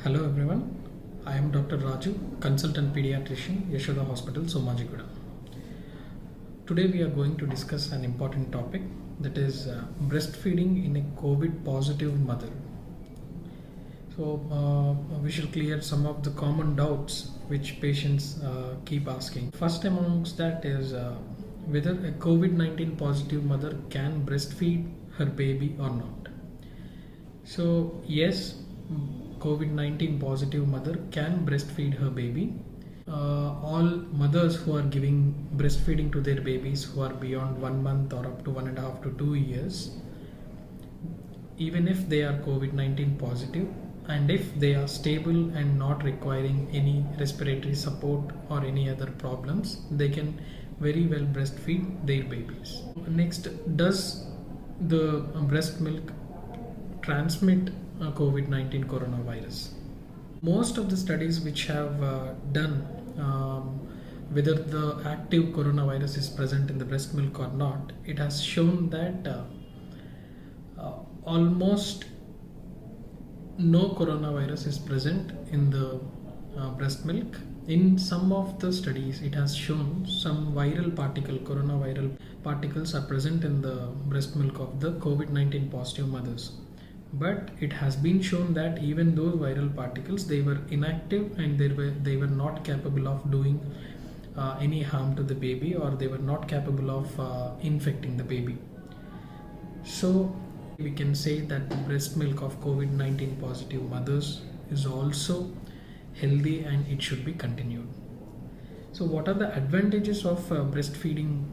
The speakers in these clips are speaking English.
Hello everyone, I am Dr. Raju, consultant pediatrician, Yashoda Hospital, Somajiguda. Today we are going to discuss an important topic, that is breastfeeding in a COVID positive mother. So we shall clear some of the common doubts which patients keep asking. First amongst that is whether a COVID-19 positive mother can breastfeed her baby or not. So yes, COVID-19 positive mother can breastfeed her baby. All mothers who are giving breastfeeding to their babies who are beyond 1 month or up to 1.5 to 2 years, even if they are COVID-19 positive, and if they are stable and not requiring any respiratory support or any other problems, they can very well breastfeed their babies. Next, does the breast milk transmit COVID-19 coronavirus? Most of the studies which have done whether the active coronavirus is present in the breast milk or not, it has shown that almost no coronavirus is present in the breast milk. In some of the studies, it has shown some coronaviral particles are present in the breast milk of the COVID-19 positive mothers. But it has been shown that even those viral particles, they were inactive and they were not capable of doing any harm to the baby, or they were not capable of infecting the baby. So we can say that the breast milk of COVID-19 positive mothers is also healthy and it should be continued. So what are the advantages of breastfeeding?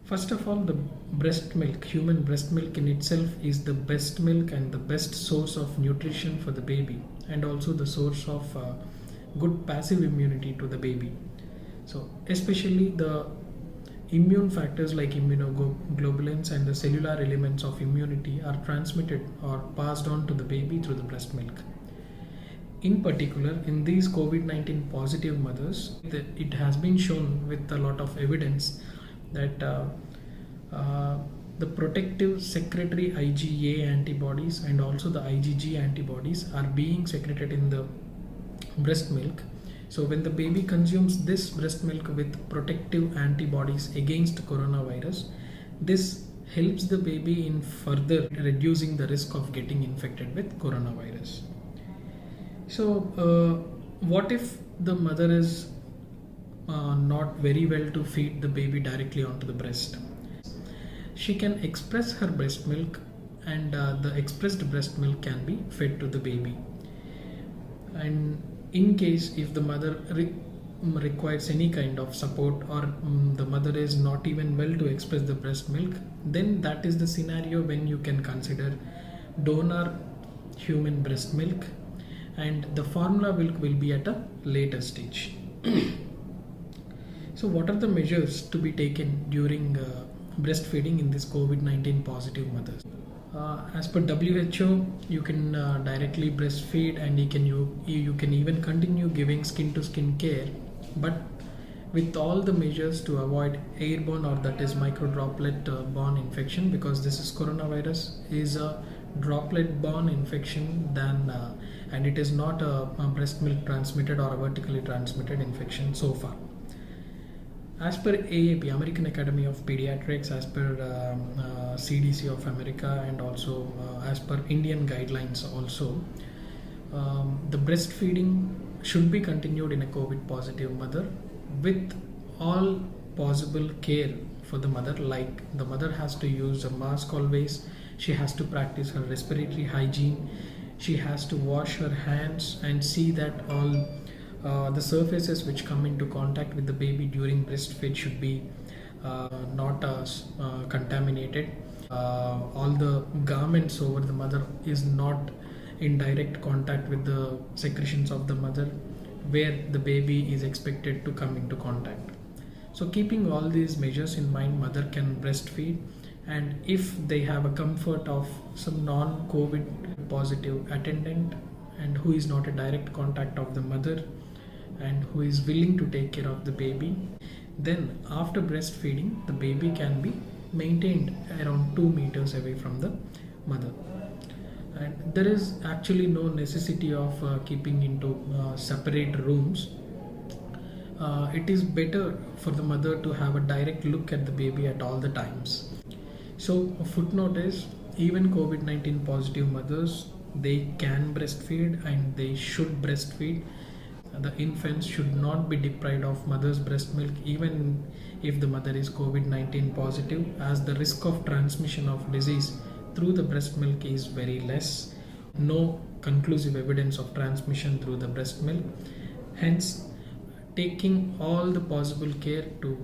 First of all, the breast milk, human breast milk in itself is the best milk and the best source of nutrition for the baby, and also the source of good passive immunity to the baby. So especially the immune factors like immunoglobulins and the cellular elements of immunity are transmitted or passed on to the baby through the breast milk. In particular, in these COVID-19 positive mothers, it has been shown with a lot of evidence that the protective secretory IgA antibodies and also the IgG antibodies are being secreted in the breast milk. So when the baby consumes this breast milk with protective antibodies against coronavirus, this helps the baby in further reducing the risk of getting infected with coronavirus. So what if the mother is not very well to feed the baby directly onto the breast? She can express her breast milk, and the expressed breast milk can be fed to the baby. And in case if the mother requires any kind of support, or the mother is not even well to express the breast milk, then that is the scenario when you can consider donor human breast milk, and the formula milk will be at a later stage. So what are the measures to be taken during breastfeeding in this COVID-19 positive mothers? As per WHO, you can directly breastfeed, and you can even continue giving skin to skin care, but with all the measures to avoid airborne, or that is microdroplet borne infection, because this is coronavirus is a droplet borne infection and it is not a breast milk transmitted or a vertically transmitted infection so far. As per AAP, American Academy of Pediatrics, as per CDC of America, and also as per Indian guidelines also, the breastfeeding should be continued in a COVID positive mother with all possible care for the mother. Like, the mother has to use a mask always, she has to practice her respiratory hygiene, she has to wash her hands and see that all the surfaces which come into contact with the baby during breastfeed should be not contaminated. All the garments over the mother is not in direct contact with the secretions of the mother, where the baby is expected to come into contact. So keeping all these measures in mind, mother can breastfeed, and if they have a comfort of some non-COVID positive attendant and who is not a direct contact of the mother and who is willing to take care of the baby, then after breastfeeding the baby can be maintained around 2 meters away from the mother. And there is actually no necessity of keeping into separate rooms. It is better for the mother to have a direct look at the baby at all the times. So, a footnote is even COVID 19 positive mothers, they can breastfeed and they should breastfeed. The infants should not be deprived of mother's breast milk even if the mother is COVID 19 positive, as the risk of transmission of disease through the breast milk is very less. No conclusive evidence of transmission through the breast milk. Hence, taking all the possible care to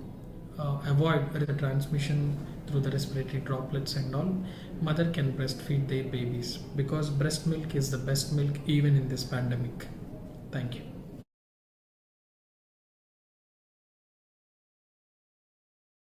avoid the transmission through the respiratory droplets and all, mother can breastfeed their babies because breast milk is the best milk even in this pandemic. Thank you.